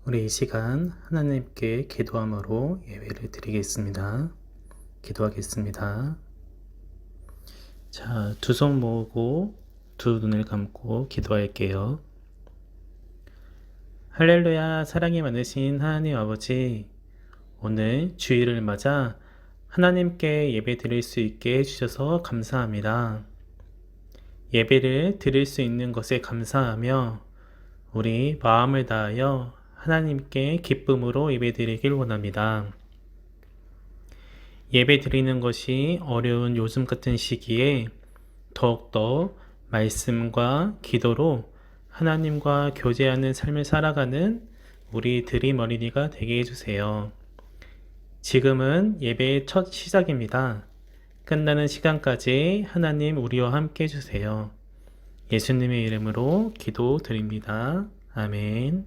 우리 이 시간 하나님께 기도함으로 예배를 드리겠습니다. 기도하겠습니다. 자, 두 손 모으고 두 눈을 감고 기도할게요. 할렐루야, 사랑이 많으신 하나님 아버지, 오늘 주일을 맞아 하나님께 예배 드릴 수 있게 해주셔서 감사합니다. 예배를 드릴 수 있는 것에 감사하며 우리 마음을 다하여 하나님께 기쁨으로 예배 드리길 원합니다. 예배 드리는 것이 어려운 요즘 같은 시기에 더욱더 말씀과 기도로 하나님과 교제하는 삶을 살아가는 우리 드림 어린이가 되게 해주세요. 지금은 예배의 첫 시작입니다. 끝나는 시간까지 하나님 우리와 함께 해주세요. 예수님의 이름으로 기도 드립니다. 아멘.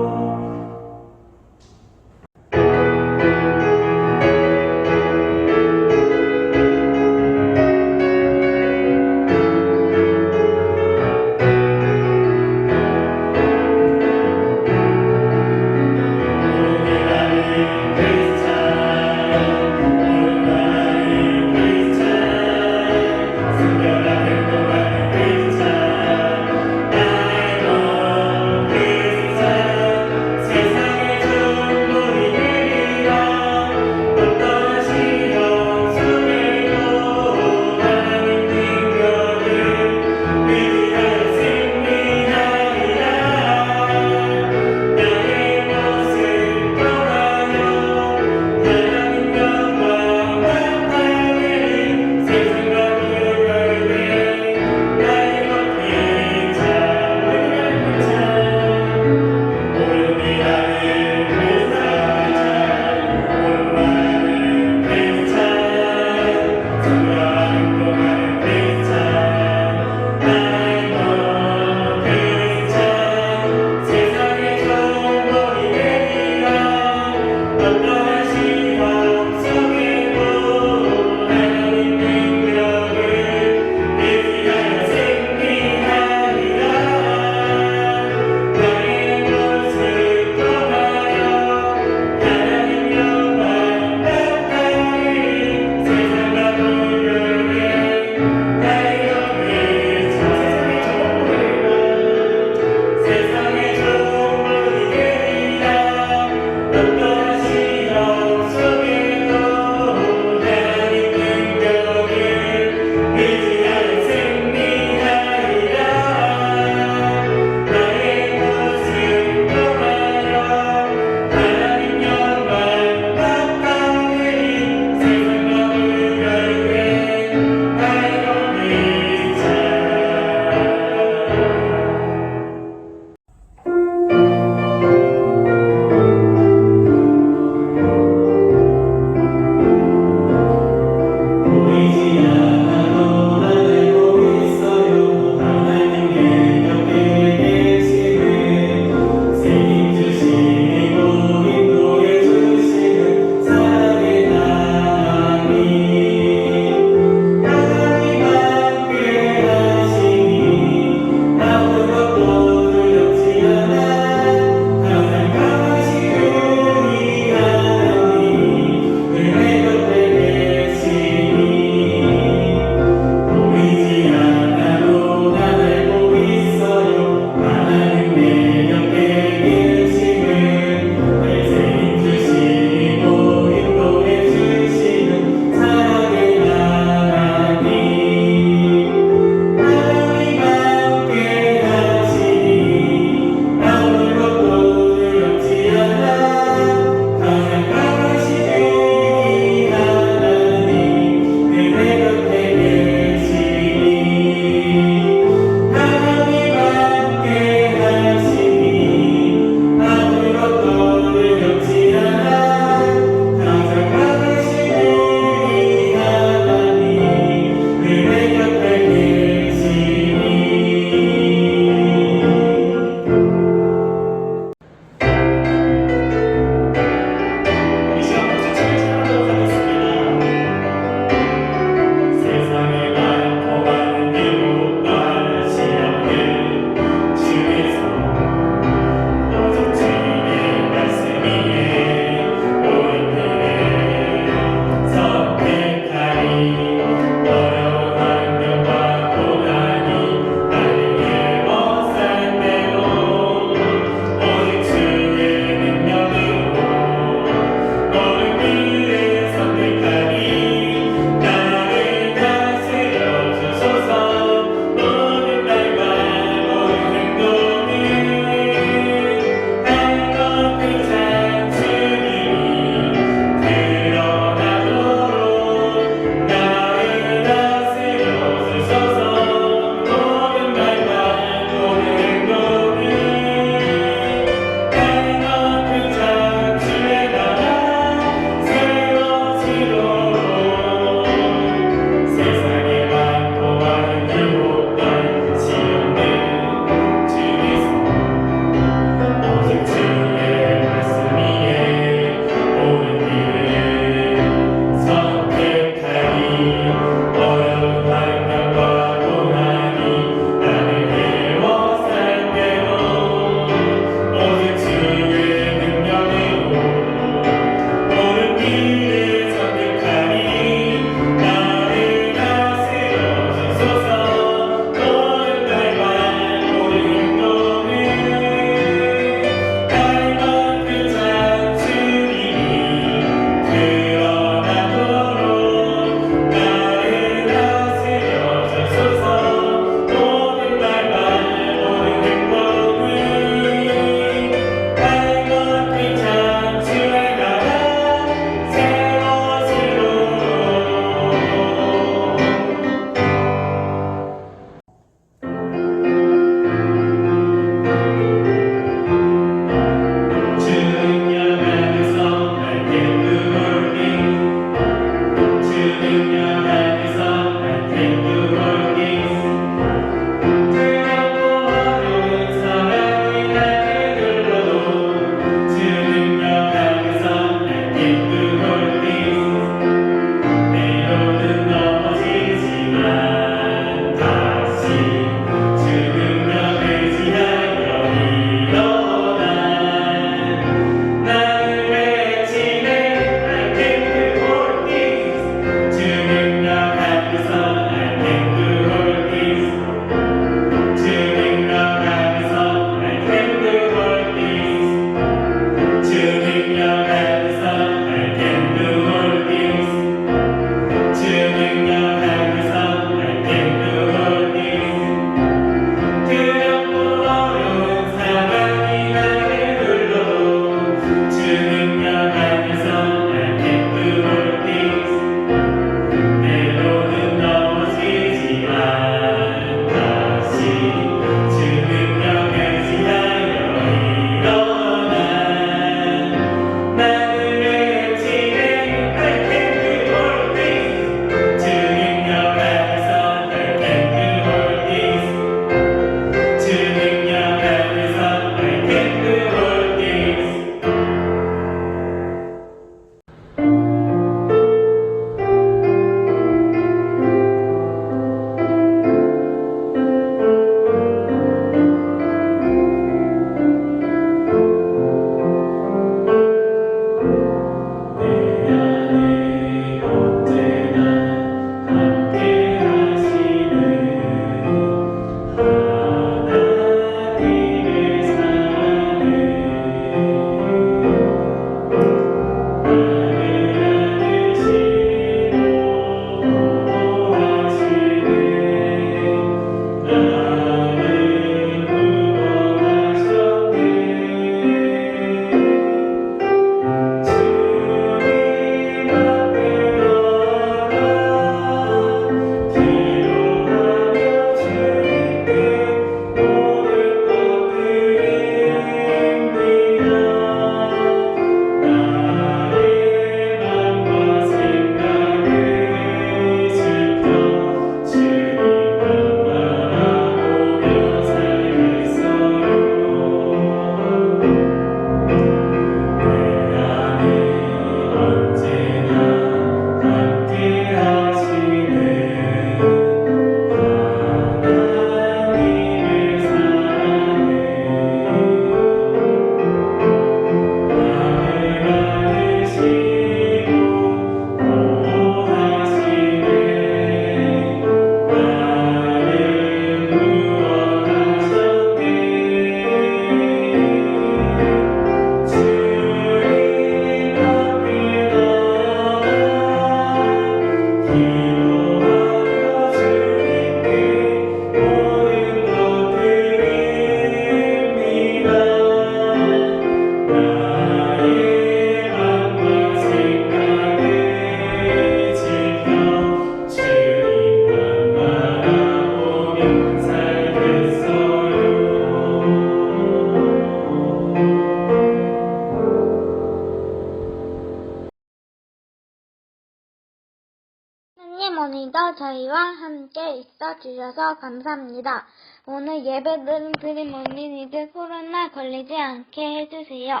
하나님 오늘도 저희와 함께 있어 주셔서 감사합니다. 오늘 예배드린 어린이들 코로나 걸리지 않게 해주세요.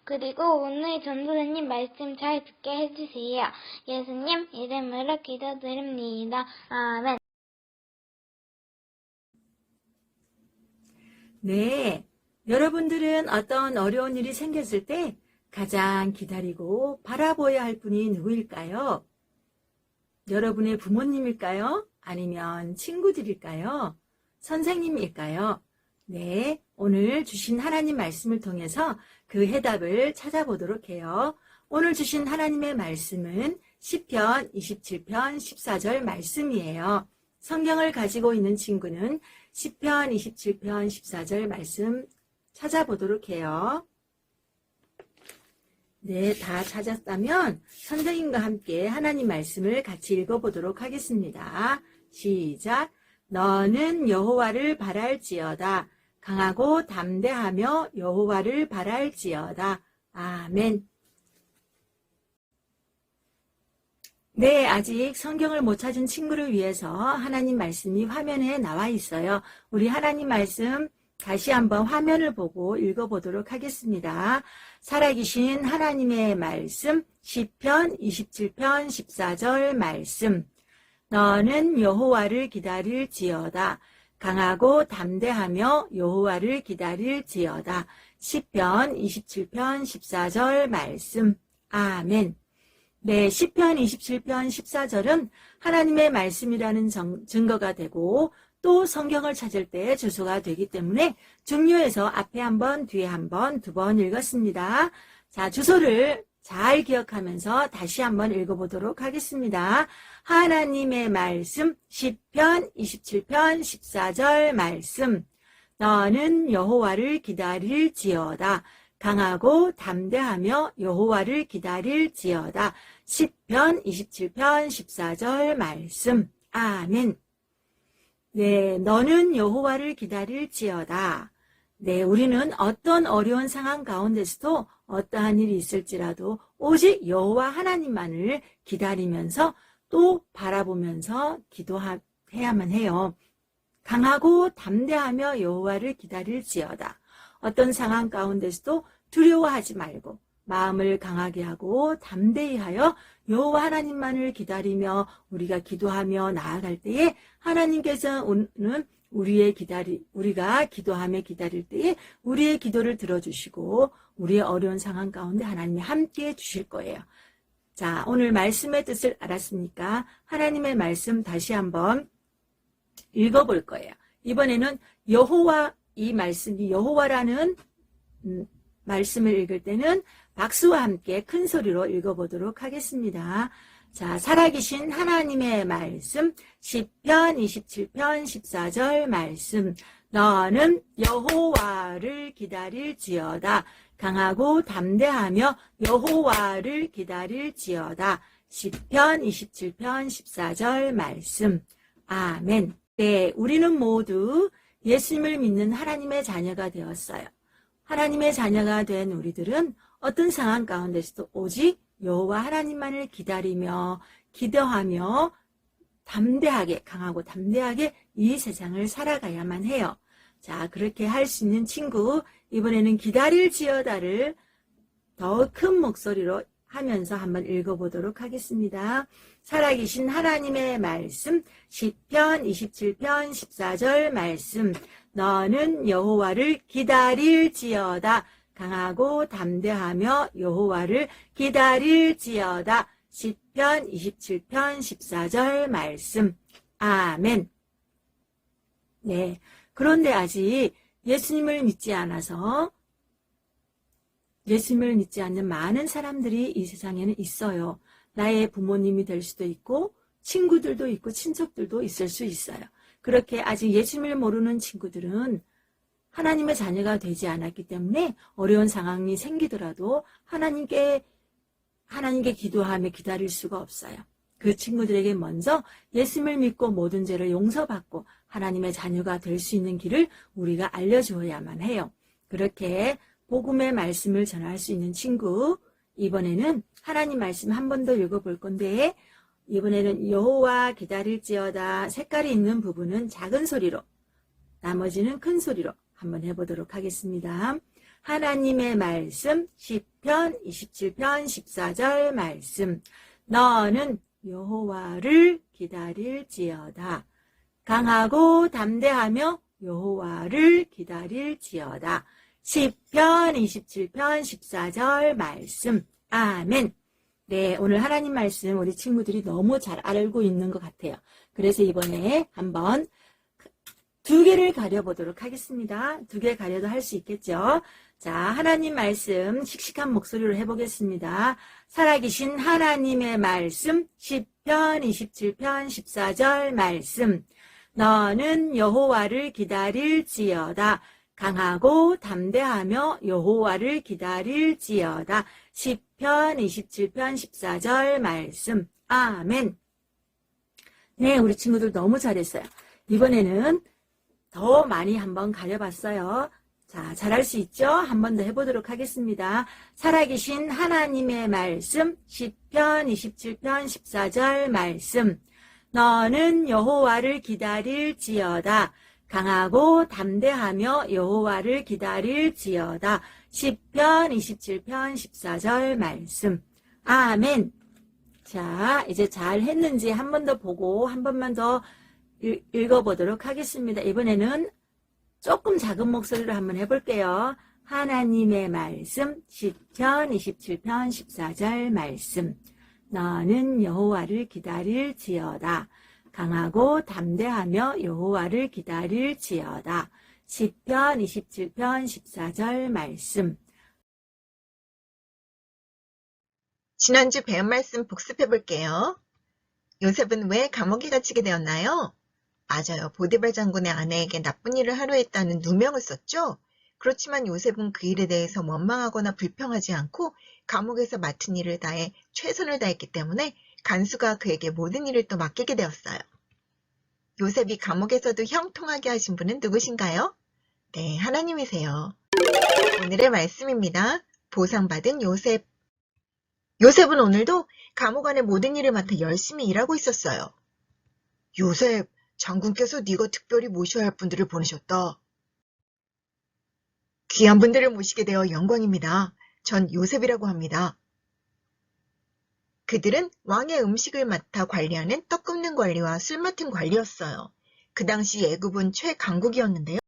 그리고 오늘 전도사님 말씀 잘 듣게 해주세요. 예수님 이름으로 기도드립니다. 아멘. 네, 여러분들은 어떤 어려운 일이 생겼을 때 가장 기다리고 바라보아야 할 분이 누구일까요? 여러분의 부모님일까요? 아니면 친구들일까요? 선생님일까요? 네, 오늘 주신 하나님 말씀을 통해서 그 해답을 찾아보도록 해요. 오늘 주신 하나님의 말씀은 시편 27편 14절 말씀이에요. 성경을 가지고 있는 친구는 시편 27편 14절 말씀 찾아보도록 해요. 네, 다 찾았다면 선생님과 함께 하나님 말씀을 같이 읽어보도록 하겠습니다. 시작. 너는 여호와를 바랄지어다. 강하고 담대하며 여호와를 바랄지어다. 아멘. 네, 아직 성경을 못 찾은 친구를 위해서 하나님 말씀이 화면에 나와 있어요. 우리 하나님 말씀 다시 한번 화면을 보고 읽어보도록 하겠습니다. 살아계신 하나님의 말씀, 시편 27편 14절 말씀. 너는 여호와를 기다릴지어다. 강하고 담대하며 여호와를 기다릴지어다. 시편 27편 14절 말씀. 아멘. 네, 시편 27편 14절은 하나님의 말씀이라는 증거가 되고 또 성경을 찾을 때 주소가 되기 때문에 중요해서 앞에 한 번, 뒤에 한 번, 두 번 읽었습니다. 자, 주소를 잘 기억하면서 다시 한번 읽어보도록 하겠습니다. 하나님의 말씀, 시편 27편 14절 말씀. 너는 여호와를 기다릴지어다. 강하고 담대하며 여호와를 기다릴지어다. 시편 27편 14절 말씀. 아멘. 네, 너는 여호와를 기다릴지어다. 네, 우리는 어떤 어려운 상황 가운데서도 어떠한 일이 있을지라도 오직 여호와 하나님만을 기다리면서 또 바라보면서 기도해야만 해요. 강하고 담대하며 여호와를 기다릴지어다. 어떤 상황 가운데서도 두려워하지 말고 마음을 강하게 하고 담대히 하여 여호와 하나님만을 기다리며 우리가 기도하며 나아갈 때에 하나님께서는 우리가 기도하며 기다릴 때에 우리의 기도를 들어주시고 우리의 어려운 상황 가운데 하나님이 함께해 주실 거예요. 자, 오늘 말씀의 뜻을 알았으니까 하나님의 말씀 다시 한번 읽어볼 거예요. 이번에는 여호와, 이 말씀이 여호와라는 말씀을 읽을 때는 박수와 함께 큰 소리로 읽어보도록 하겠습니다. 자, 살아계신 하나님의 말씀, 시편 27편 14절 말씀. 너는 여호와를 기다릴지어다. 강하고 담대하며 여호와를 기다릴지어다. 시편 27편 14절 말씀. 아멘. 네, 우리는 모두 예수님을 믿는 하나님의 자녀가 되었어요. 하나님의 자녀가 된 우리들은 어떤 상황 가운데서도 오직 여호와 하나님만을 기다리며 기도하며 담대하게, 강하고 담대하게 이 세상을 살아가야만 해요. 자, 그렇게 할 수 있는 친구, 이번에는 기다릴지어다를 더 큰 목소리로 하면서 한번 읽어보도록 하겠습니다. 살아계신 하나님의 말씀, 시편 27편 14절 말씀. 너는 여호와를 기다릴지어다. 강하고 담대하며 여호와를 기다릴지어다. 시편 27편 14절 말씀. 아멘. 네. 그런데 아직 예수님을 믿지 않아서 예수님을 믿지 않는 많은 사람들이 이 세상에는 있어요. 나의 부모님이 될 수도 있고 친구들도 있고 친척들도 있을 수 있어요. 그렇게 아직 예수님을 모르는 친구들은 하나님의 자녀가 되지 않았기 때문에 어려운 상황이 생기더라도 하나님께 기도하며 기다릴 수가 없어요. 그 친구들에게 먼저 예수님을 믿고 모든 죄를 용서받고 하나님의 자녀가 될 수 있는 길을 우리가 알려주어야만 해요. 그렇게 복음의 말씀을 전할 수 있는 친구, 이번에는 하나님 말씀 한 번 더 읽어볼 건데 이번에는 여호와 기다릴지어다 색깔이 있는 부분은 작은 소리로, 나머지는 큰 소리로 한번 해보도록 하겠습니다. 하나님의 말씀, 시편 27편 14절 말씀. 너는 여호와를 기다릴지어다. 강하고 담대하며 여호와를 기다릴지어다. 시편 27편 14절 말씀. 아멘. 네, 오늘 하나님 말씀 우리 친구들이 너무 잘 알고 있는 것 같아요. 그래서 이번에 한번 2개를 가려보도록 하겠습니다. 2개 가려도 할 수 있겠죠? 자, 하나님 말씀 씩씩한 목소리로 해보겠습니다. 살아계신 하나님의 말씀, 시편 27편 14절 말씀. 너는 여호와를 기다릴지어다. 강하고 담대하며 여호와를 기다릴지어다. 시편 27편 14절 말씀. 아멘. 네, 우리 친구들 너무 잘했어요. 이번에는 더 많이 한번 가려봤어요. 자, 잘할 수 있죠? 한 번 더 해보도록 하겠습니다. 살아계신 하나님의 말씀, 시편 27편 14절 말씀. 너는 여호와를 기다릴지어다. 강하고 담대하며 여호와를 기다릴지어다. 시편 27편 14절 말씀. 아멘. 자, 이제 잘 했는지 한 번 더 보고 한 번만 더 읽어보도록 하겠습니다. 이번에는 조금 작은 목소리로 한번 해볼게요. 하나님의 말씀, 시편 27편 14절 말씀. 너는 여호와를 기다릴지어다. 강하고 담대하며 여호와를 기다릴지어다. 시편 27편 14절 말씀. 지난주 배운 말씀 복습해 볼게요. 요셉은 왜 감옥에 갇히게 되었나요? 맞아요. 보디발 장군의 아내에게 나쁜 일을 하려 했다는 누명을 썼죠. 그렇지만 요셉은 그 일에 대해서 원망하거나 불평하지 않고 감옥에서 맡은 일을 다해 최선을 다했기 때문에 간수가 그에게 모든 일을 또 맡기게 되었어요. 요셉이 감옥에서도 형통하게 하신 분은 누구신가요? 네, 하나님이세요. 오늘의 말씀입니다. 보상받은 요셉. 요셉은 오늘도 감옥 안의 모든 일을 맡아 열심히 일하고 있었어요. 요셉, 장군께서 네가 특별히 모셔야 할 분들을 보내셨다. 귀한 분들을 모시게 되어 영광입니다. 전 요셉이라고 합니다. 그들은 왕의 음식을 맡아 관리하는 떡 굽는 관리와 술 맡은 관리였어요. 그 당시 애굽은 최강국이었는데요.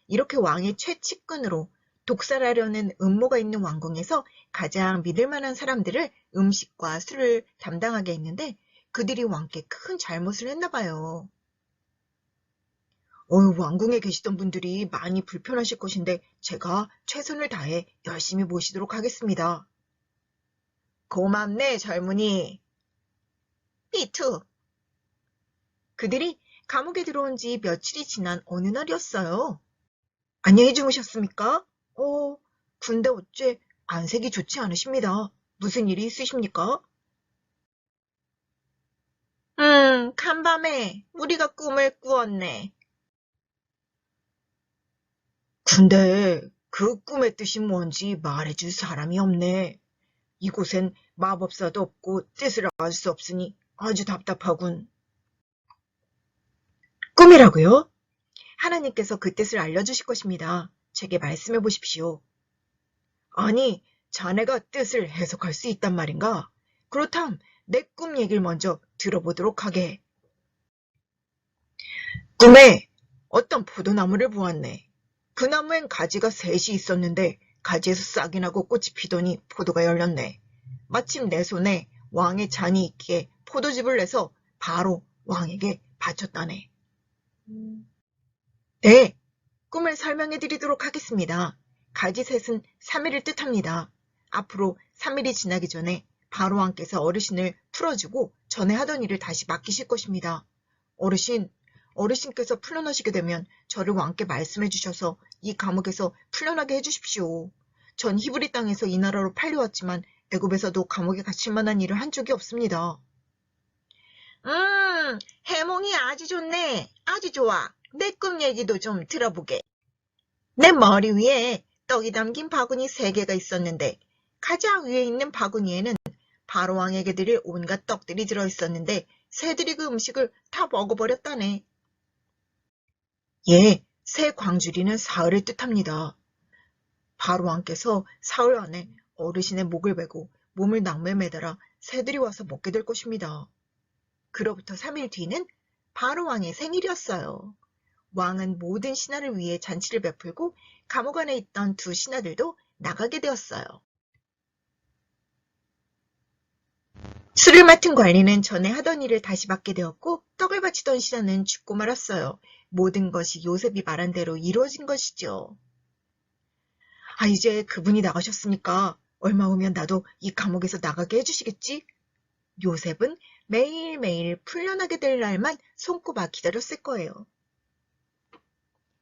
이렇게 왕의 최측근으로 독살하려는 음모가 있는 왕궁에서 가장 믿을 만한 사람들을 음식과 술을 담당하게 했는데 그들이 왕께 큰 잘못을 했나 봐요. 왕궁에 계시던 분들이 많이 불편하실 것인데 제가 최선을 다해 열심히 모시도록 하겠습니다. 고맙네, 젊은이. 삐투. 그들이 감옥에 들어온 지 며칠이 지난 어느 날이었어요. 안녕히 주무셨습니까? 근데 어째 안색이 좋지 않으십니다. 무슨 일이 있으십니까? 간밤에 우리가 꿈을 꾸었네. 근데 그 꿈의 뜻이 뭔지 말해줄 사람이 없네. 이곳엔 마법사도 없고 뜻을 알 수 없으니 아주 답답하군. 꿈이라고요? 하나님께서 그 뜻을 알려주실 것입니다. 제게 말씀해 보십시오. 아니, 자네가 뜻을 해석할 수 있단 말인가? 그렇담 내 꿈 얘기를 먼저 들어보도록 하게. 꿈에 어떤 포도나무를 보았네. 그 나무엔 가지가 셋이 있었는데 가지에서 싹이 나고 꽃이 피더니 포도가 열렸네. 마침 내 손에 왕의 잔이 있기에 포도즙을 내서 바로 왕에게 바쳤다네. 네, 꿈을 설명해 드리도록 하겠습니다. 가지 셋은 3일을 뜻합니다. 앞으로 3일이 지나기 전에 바로 왕께서 어르신을 풀어주고 전에 하던 일을 다시 맡기실 것입니다. 어르신께서 풀려나시게 되면 저를 왕께 말씀해 주셔서 이 감옥에서 풀려나게 해주십시오. 전 히브리 땅에서 이 나라로 팔려왔지만 애굽에서도 감옥에 갇힐 만한 일을 한 적이 없습니다. 해몽이 아주 좋네. 아주 좋아. 내 꿈 얘기도 좀 들어보게. 내 머리 위에 떡이 담긴 바구니 3개가 있었는데 가장 위에 있는 바구니에는 바로왕에게 드릴 온갖 떡들이 들어있었는데 새들이 그 음식을 다 먹어버렸다네. 예, 새 광주리는 사흘을 뜻합니다. 바로왕께서 사흘 안에 어르신의 목을 베고 몸을 나무에 매달아 새들이 와서 먹게 될 것입니다. 그로부터 3일 뒤는 바로왕의 생일이었어요. 왕은 모든 신하를 위해 잔치를 베풀고 감옥 안에 있던 두 신하들도 나가게 되었어요. 술을 맡은 관리는 전에 하던 일을 다시 맡게 되었고 떡을 바치던 신하는 죽고 말았어요. 모든 것이 요셉이 말한 대로 이루어진 것이죠. 이제 그분이 나가셨으니까 얼마 후면 나도 이 감옥에서 나가게 해주시겠지? 요셉은 매일매일 풀려나게 될 날만 손꼽아 기다렸을 거예요.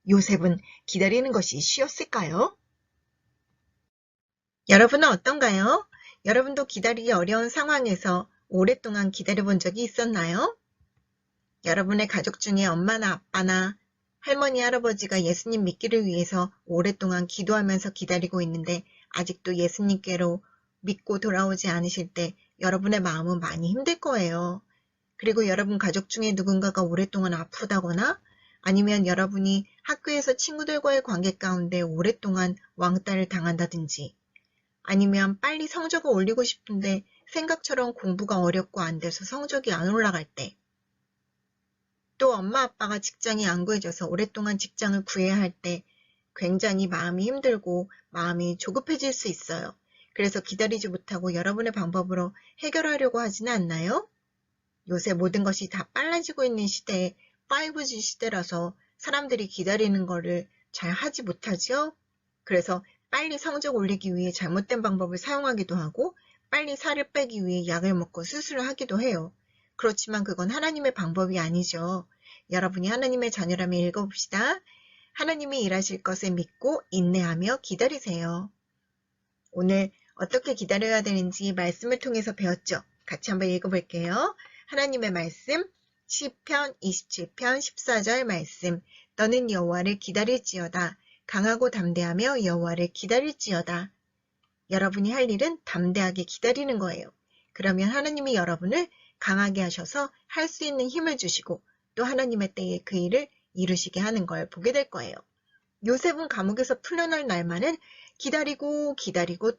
요셉은 기다리는 것이 쉬웠을까요? 여러분은 어떤가요? 여러분도 기다리기 어려운 상황에서 오랫동안 기다려본 적이 있었나요? 여러분의 가족 중에 엄마나 아빠나 할머니, 할아버지가 예수님 믿기를 위해서 오랫동안 기도하면서 기다리고 있는데 아직도 예수님께로 믿고 돌아오지 않으실 때 여러분의 마음은 많이 힘들 거예요. 그리고 여러분 가족 중에 누군가가 오랫동안 아프다거나 아니면 여러분이 학교에서 친구들과의 관계 가운데 오랫동안 왕따를 당한다든지 아니면 빨리 성적을 올리고 싶은데 생각처럼 공부가 어렵고 안 돼서 성적이 안 올라갈 때 또 엄마 아빠가 직장이 안 구해져서 오랫동안 직장을 구해야 할 때 굉장히 마음이 힘들고 마음이 조급해질 수 있어요. 그래서 기다리지 못하고 여러분의 방법으로 해결하려고 하지는 않나요? 요새 모든 것이 다 빨라지고 있는 시대에 5G 시대라서 사람들이 기다리는 거를 잘 하지 못하죠? 그래서 빨리 성적 올리기 위해 잘못된 방법을 사용하기도 하고 빨리 살을 빼기 위해 약을 먹고 수술을 하기도 해요. 그렇지만 그건 하나님의 방법이 아니죠. 여러분이 하나님의 자녀라면 읽어봅시다. 하나님이 일하실 것을 믿고 인내하며 기다리세요. 오늘 어떻게 기다려야 되는지 말씀을 통해서 배웠죠. 같이 한번 읽어볼게요. 하나님의 말씀 시편 27편 14절 말씀 너는 여호와를 기다릴지어다. 강하고 담대하며 여호와를 기다릴지어다. 여러분이 할 일은 담대하게 기다리는 거예요. 그러면 하나님이 여러분을 강하게 하셔서 할 수 있는 힘을 주시고 또 하나님의 때에 그 일을 이루시게 하는 걸 보게 될 거예요. 요셉은 감옥에서 풀려날 날만은 기다리고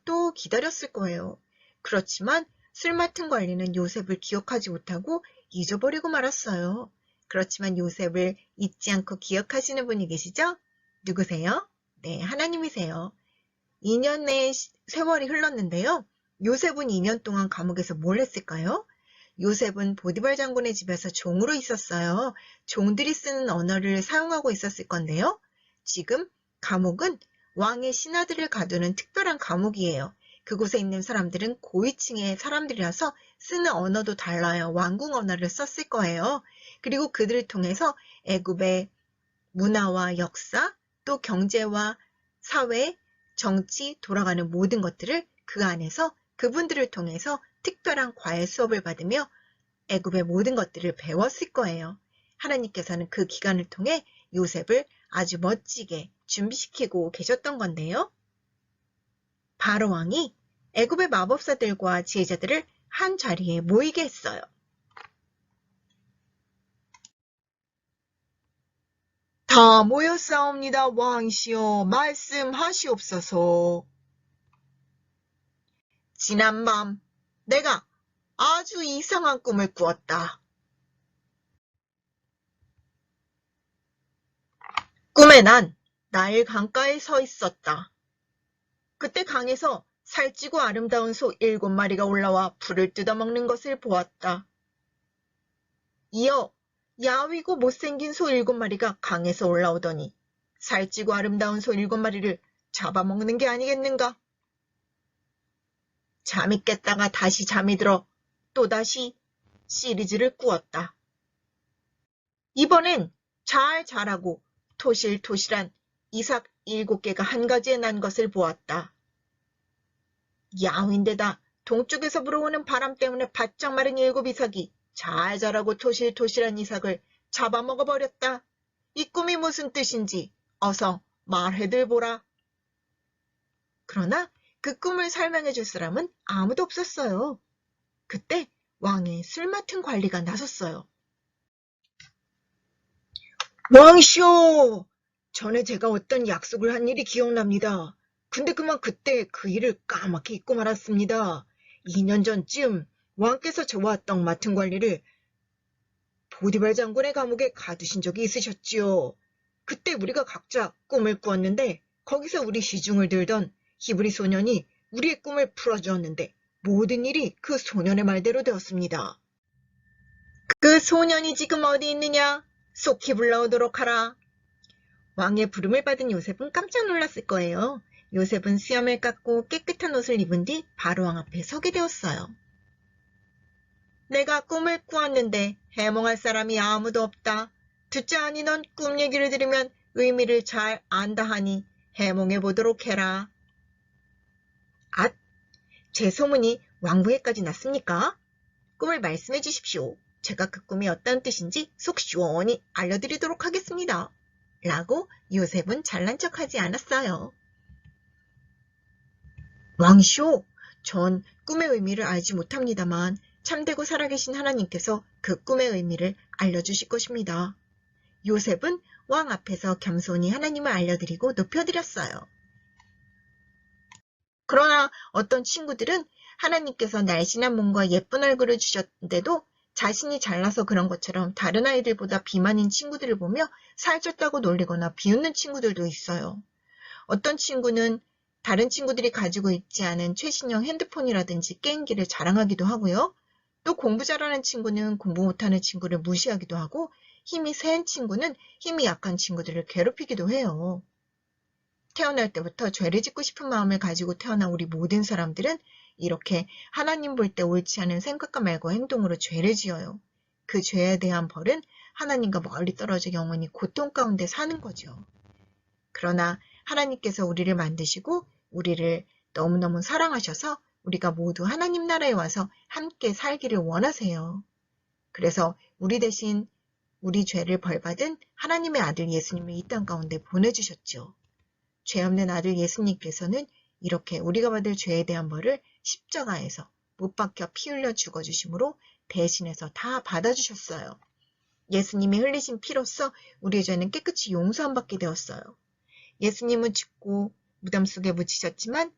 또 기다렸을 거예요. 그렇지만 술 맡은 관리는 요셉을 기억하지 못하고 잊어버리고 말았어요. 그렇지만 요셉을 잊지 않고 기억하시는 분이 계시죠? 누구세요? 네, 하나님이세요. 2년의 세월이 흘렀는데요. 요셉은 2년 동안 감옥에서 뭘 했을까요? 요셉은 보디발 장군의 집에서 종으로 있었어요. 종들이 쓰는 언어를 사용하고 있었을 건데요. 지금 감옥은 왕의 신하들을 가두는 특별한 감옥이에요. 그곳에 있는 사람들은 고위층의 사람들이라서 쓰는 언어도 달라요. 왕궁 언어를 썼을 거예요. 그리고 그들을 통해서 애굽의 문화와 역사, 또 경제와 사회, 정치, 돌아가는 모든 것들을 그 안에서 그분들을 통해서 특별한 과외 수업을 받으며 애굽의 모든 것들을 배웠을 거예요. 하나님께서는 그 기간을 통해 요셉을 아주 멋지게 준비시키고 계셨던 건데요. 바로왕이 애굽의 마법사들과 지혜자들을 한 자리에 모이게 했어요. 다 모였사옵니다. 왕이시여 말씀하시옵소서. 지난밤 내가 아주 이상한 꿈을 꾸었다. 꿈에 난 나일 강가에 서 있었다. 그때 강에서 살찌고 아름다운 소 7마리가 올라와 풀을 뜯어먹는 것을 보았다. 이어 야위고 못생긴 소 7마리가 강에서 올라오더니 살찌고 아름다운 소 7마리를 잡아먹는 게 아니겠는가? 잠이 깼다가 다시 잠이 들어 또다시 시리즈를 꾸었다. 이번엔 잘 자라고 토실토실한 이삭 7개가 한 가지에 난 것을 보았다. 야윈데다 동쪽에서 불어오는 바람 때문에 바짝 마른 7 이삭이 잘 자라고 토실토실한 이삭을 잡아먹어버렸다. 이 꿈이 무슨 뜻인지 어서 말해들 보라. 그러나 그 꿈을 설명해 줄 사람은 아무도 없었어요. 그때 왕의 술 맡은 관리가 나섰어요. 왕시오! 전에 제가 어떤 약속을 한 일이 기억납니다. 근데 그만 그때 그 일을 까맣게 잊고 말았습니다. 2년 전쯤 왕께서 저와 떡 맡은 관리를 보디발 장군의 감옥에 가두신 적이 있으셨지요. 그때 우리가 각자 꿈을 꾸었는데 거기서 우리 시중을 들던 히브리 소년이 우리의 꿈을 풀어주었는데 모든 일이 그 소년의 말대로 되었습니다. 그 소년이 지금 어디 있느냐? 속히 불러오도록 하라. 왕의 부름을 받은 요셉은 깜짝 놀랐을 거예요. 요셉은 수염을 깎고 깨끗한 옷을 입은 뒤 바로 왕 앞에 서게 되었어요. 내가 꿈을 꾸었는데 해몽할 사람이 아무도 없다. 듣자하니 넌 꿈 얘기를 들으면 의미를 잘 안다 하니 해몽해 보도록 해라. 앗, 제 소문이 왕궁에까지 났습니까? 꿈을 말씀해 주십시오. 제가 그 꿈이 어떤 뜻인지 속 시원히 알려드리도록 하겠습니다. 라고 요셉은 잘난 척하지 않았어요. 왕시오, 전 꿈의 의미를 알지 못합니다만 참되고 살아계신 하나님께서 그 꿈의 의미를 알려주실 것입니다. 요셉은 왕 앞에서 겸손히 하나님을 알려드리고 높여드렸어요. 그러나 어떤 친구들은 하나님께서 날씬한 몸과 예쁜 얼굴을 주셨는데도 자신이 잘나서 그런 것처럼 다른 아이들보다 비만인 친구들을 보며 살쪘다고 놀리거나 비웃는 친구들도 있어요. 어떤 친구는 다른 친구들이 가지고 있지 않은 최신형 핸드폰이라든지 게임기를 자랑하기도 하고요. 또 공부 잘하는 친구는 공부 못하는 친구를 무시하기도 하고 힘이 센 친구는 힘이 약한 친구들을 괴롭히기도 해요. 태어날 때부터 죄를 짓고 싶은 마음을 가지고 태어난 우리 모든 사람들은 이렇게 하나님 볼 때 옳지 않은 생각과 말과 행동으로 죄를 지어요. 그 죄에 대한 벌은 하나님과 멀리 떨어져 영원히 고통 가운데 사는 거죠. 그러나 하나님께서 우리를 만드시고 우리를 너무너무 사랑하셔서 우리가 모두 하나님 나라에 와서 함께 살기를 원하세요. 그래서 우리 대신 우리 죄를 벌받은 하나님의 아들 예수님을 이 땅 가운데 보내주셨죠. 죄 없는 아들 예수님께서는 이렇게 우리가 받을 죄에 대한 벌을 십자가에서 못 박혀 피 흘려 죽어주심으로 대신해서 다 받아주셨어요. 예수님이 흘리신 피로써 우리의 죄는 깨끗이 용서 안 받게 되었어요. 예수님은 죽고 무덤 속에 묻히셨지만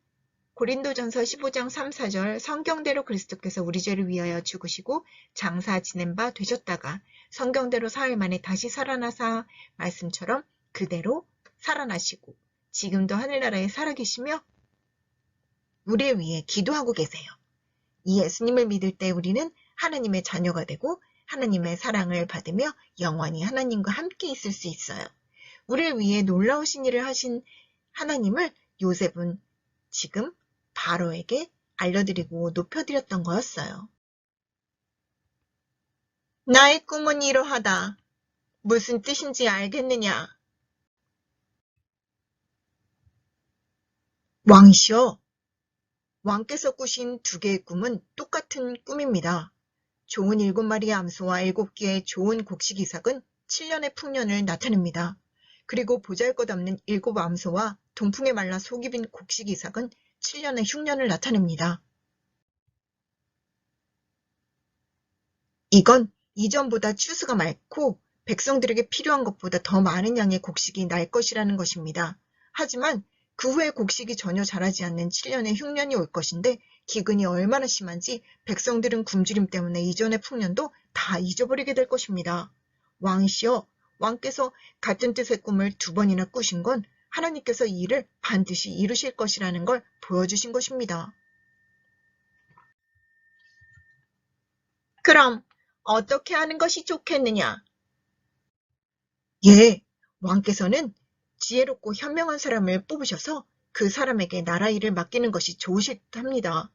고린도전서 15장 3, 4절 성경대로 그리스도께서 우리 죄를 위하여 죽으시고 장사 지낸 바 되셨다가 성경대로 사흘 만에 다시 살아나사 말씀처럼 그대로 살아나시고 지금도 하늘나라에 살아계시며 우리를 위해 기도하고 계세요. 이 예수님을 믿을 때 우리는 하나님의 자녀가 되고 하나님의 사랑을 받으며 영원히 하나님과 함께 있을 수 있어요. 우리를 위해 놀라우신 일을 하신 하나님을 요셉은 지금 바로에게 알려드리고 높여드렸던 거였어요. 나의 꿈은 이러하다. 무슨 뜻인지 알겠느냐? 왕이시여, 왕께서 꾸신 두 개의 꿈은 똑같은 꿈입니다. 좋은 7마리의 암소와 7개의 좋은 곡식 이삭은 7년의 풍년을 나타냅니다. 그리고 보잘것없는 7 암소와 동풍에 말라 속이 빈 곡식 이삭은 7년의 흉년을 나타냅니다. 이건 이전보다 추수가 많고 백성들에게 필요한 것보다 더 많은 양의 곡식이 날 것이라는 것입니다. 하지만 그 후에 곡식이 전혀 자라지 않는 7년의 흉년이 올 것인데 기근이 얼마나 심한지 백성들은 굶주림 때문에 이전의 풍년도 다 잊어버리게 될 것입니다. 왕이시여, 왕께서 같은 뜻의 꿈을 2번이나 꾸신 건 하나님께서 이 일을 반드시 이루실 것이라는 걸 보여주신 것입니다. 그럼 어떻게 하는 것이 좋겠느냐? 예, 왕께서는 지혜롭고 현명한 사람을 뽑으셔서 그 사람에게 나라 일을 맡기는 것이 좋으실 듯합니다.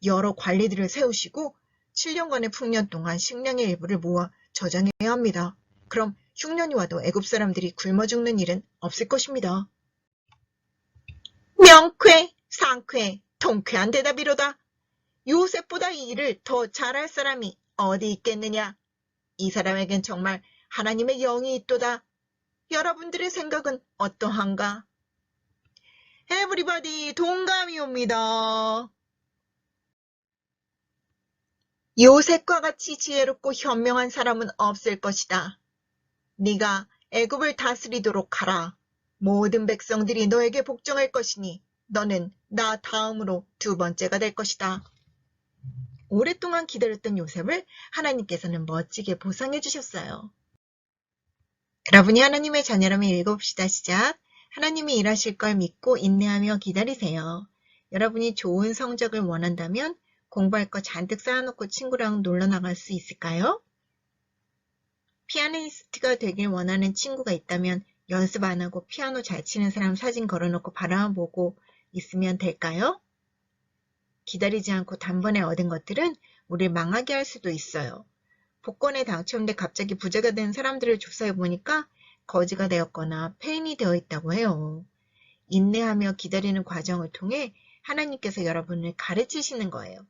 여러 관리들을 세우시고 7년간의 풍년 동안 식량의 일부를 모아 저장해야 합니다. 그럼 흉년이 와도 애굽 사람들이 굶어 죽는 일은 없을 것입니다. 명쾌, 상쾌, 통쾌한 대답이로다. 요셉보다 이 일을 더 잘할 사람이 어디 있겠느냐? 이 사람에겐 정말 하나님의 영이 있도다. 여러분들의 생각은 어떠한가? 에브리바디 동감이옵니다. 요셉과 같이 지혜롭고 현명한 사람은 없을 것이다. 네가 애굽을 다스리도록 하라. 모든 백성들이 너에게 복종할 것이니 너는 나 다음으로 두 번째가 될 것이다. 오랫동안 기다렸던 요셉을 하나님께서는 멋지게 보상해 주셨어요. 여러분이 하나님의 자녀라면 읽어봅시다. 시작. 하나님이 일하실 걸 믿고 인내하며 기다리세요. 여러분이 좋은 성적을 원한다면 공부할 거 잔뜩 쌓아놓고 친구랑 놀러 나갈 수 있을까요? 피아니스트가 되길 원하는 친구가 있다면 연습 안 하고 피아노 잘 치는 사람 사진 걸어놓고 바라보고 있으면 될까요? 기다리지 않고 단번에 얻은 것들은 우리를 망하게 할 수도 있어요. 복권에 당첨돼 갑자기 부자가 된 사람들을 조사해 보니까 거지가 되었거나 폐인이 되어 있다고 해요. 인내하며 기다리는 과정을 통해 하나님께서 여러분을 가르치시는 거예요.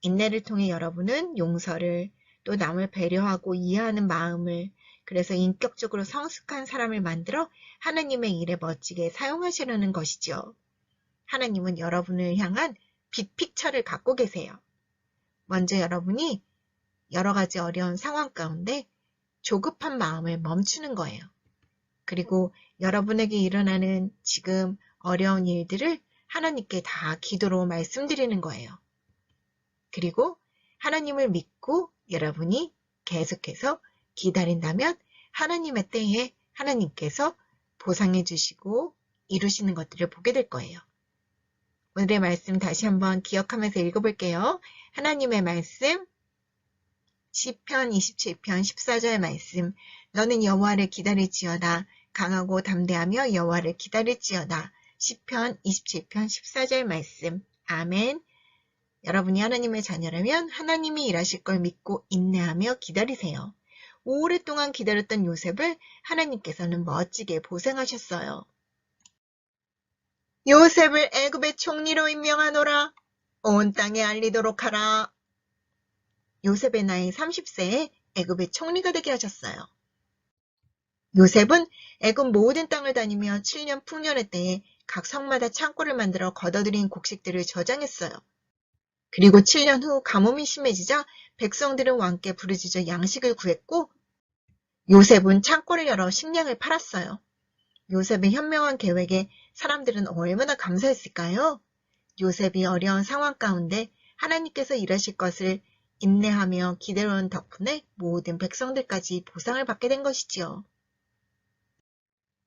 인내를 통해 여러분은 용서를, 또 남을 배려하고 이해하는 마음을, 그래서 인격적으로 성숙한 사람을 만들어 하나님의 일에 멋지게 사용하시려는 것이죠. 하나님은 여러분을 향한 빅픽처를 갖고 계세요. 먼저 여러분이 여러 가지 어려운 상황 가운데 조급한 마음을 멈추는 거예요. 그리고 여러분에게 일어나는 지금 어려운 일들을 하나님께 다 기도로 말씀드리는 거예요. 그리고 하나님을 믿고 여러분이 계속해서 기다린다면 하나님의 때에 하나님께서 보상해 주시고 이루시는 것들을 보게 될 거예요. 오늘의 말씀 다시 한번 기억하면서 읽어볼게요. 하나님의 말씀, 시편 27편 14절 말씀. 너는 여호와를 기다릴지어다. 강하고 담대하며 여호와를 기다릴지어다. 시편 27편 14절 말씀. 아멘. 여러분이 하나님의 자녀라면 하나님이 일하실 걸 믿고 인내하며 기다리세요. 오랫동안 기다렸던 요셉을 하나님께서는 멋지게 보상하셨어요. 요셉을 애굽의 총리로 임명하노라. 온 땅에 알리도록 하라. 요셉의 나이 30세에 애굽의 총리가 되게 하셨어요. 요셉은 애굽 모든 땅을 다니며 7년 풍년의 때에 각 성마다 창고를 만들어 걷어들인 곡식들을 저장했어요. 그리고 7년 후 가뭄이 심해지자 백성들은 왕께 부르짖어 양식을 구했고 요셉은 창고를 열어 식량을 팔았어요. 요셉의 현명한 계획에 사람들은 얼마나 감사했을까요? 요셉이 어려운 상황 가운데 하나님께서 일하실 것을 인내하며 기다려온 덕분에 모든 백성들까지 보상을 받게 된 것이지요.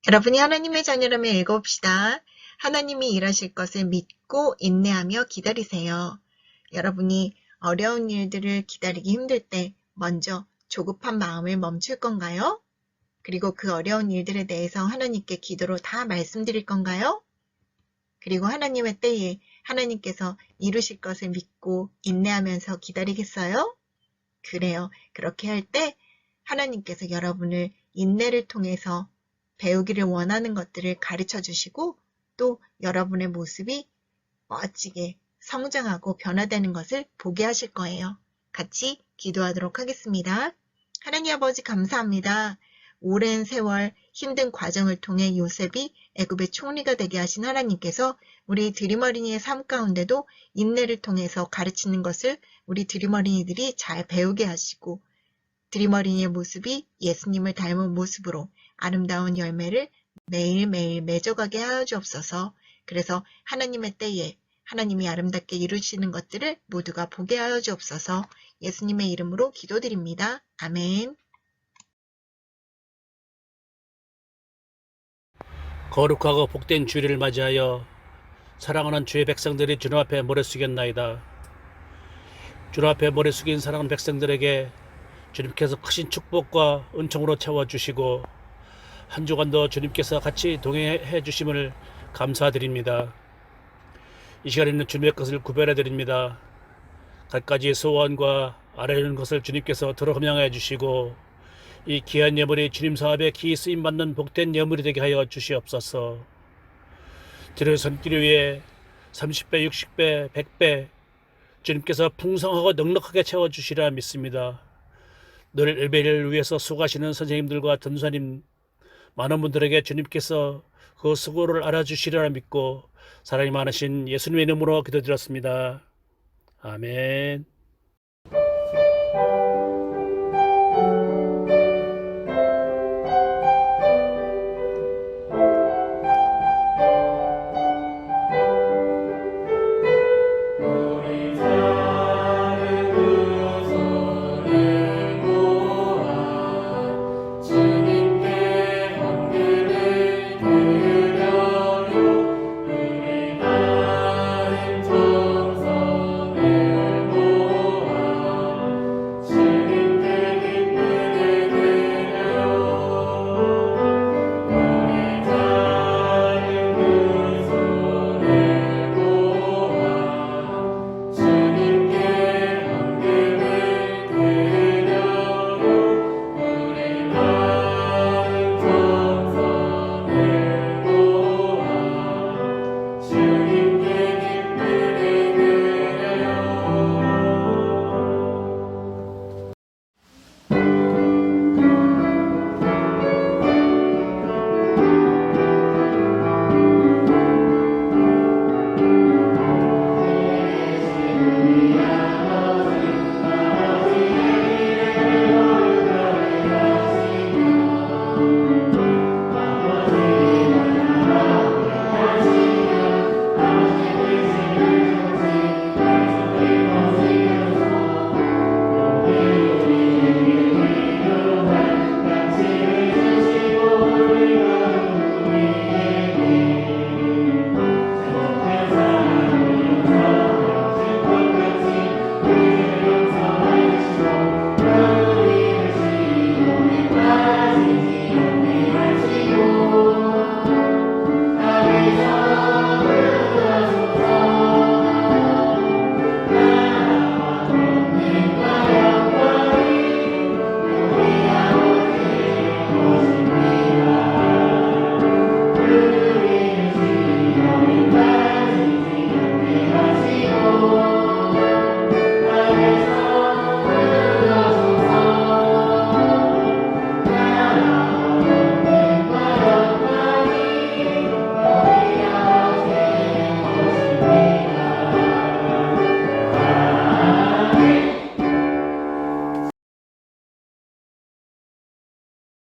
여러분이 하나님의 자녀라면 읽어봅시다. 하나님이 일하실 것을 믿고 인내하며 기다리세요. 여러분이 어려운 일들을 기다리기 힘들 때 먼저 조급한 마음을 멈출 건가요? 그리고 그 어려운 일들에 대해서 하나님께 기도로 다 말씀드릴 건가요? 그리고 하나님의 때에 하나님께서 이루실 것을 믿고 인내하면서 기다리겠어요? 그래요. 그렇게 할 때 하나님께서 여러분을 인내를 통해서 배우기를 원하는 것들을 가르쳐 주시고 또 여러분의 모습이 멋지게 성장하고 변화되는 것을 보게 하실 거예요. 같이 기도하도록 하겠습니다. 하나님 아버지 감사합니다. 오랜 세월 힘든 과정을 통해 요셉이 애굽의 총리가 되게 하신 하나님께서 우리 드림어린이의 삶 가운데도 인내를 통해서 가르치는 것을 우리 드림어린이들이 잘 배우게 하시고 드림어린이의 모습이 예수님을 닮은 모습으로 아름다운 열매를 매일매일 맺어가게 하여 주옵소서. 그래서 하나님의 때에 하나님이 아름답게 이루시는 것들을 모두가 보게 하여 주옵소서. 예수님의 이름으로 기도드립니다. 아멘. 거룩하고 복된 주일을 맞이하여 사랑하는 주의 백성들이 주님 앞에 모래 숙였나이다. 주님 앞에 모래 숙인 사랑하는 백성들에게 주님께서 크신 축복과 은총으로 채워주시고 한 주간도 주님께서 같이 동행해 주심을 감사드립니다. 이 시간에는 주님의 것을 구별해 드립니다. 갖가지 소원과 아뢰는 것을 주님께서 들어 흠양해 주시고 이 귀한 예물이 주님 사업에 기이 쓰임받는 복된 예물이 되게 하여 주시옵소서. 주의 손길 위에 30배, 60배, 100배 주님께서 풍성하고 넉넉하게 채워주시리라 믿습니다. 늘 일배를 위해서 수고하시는 선생님들과 전도사님 많은 분들에게 주님께서 그 수고를 알아주시리라 믿고 사랑이 많으신 예수님의 이름으로 기도드렸습니다. 아멘.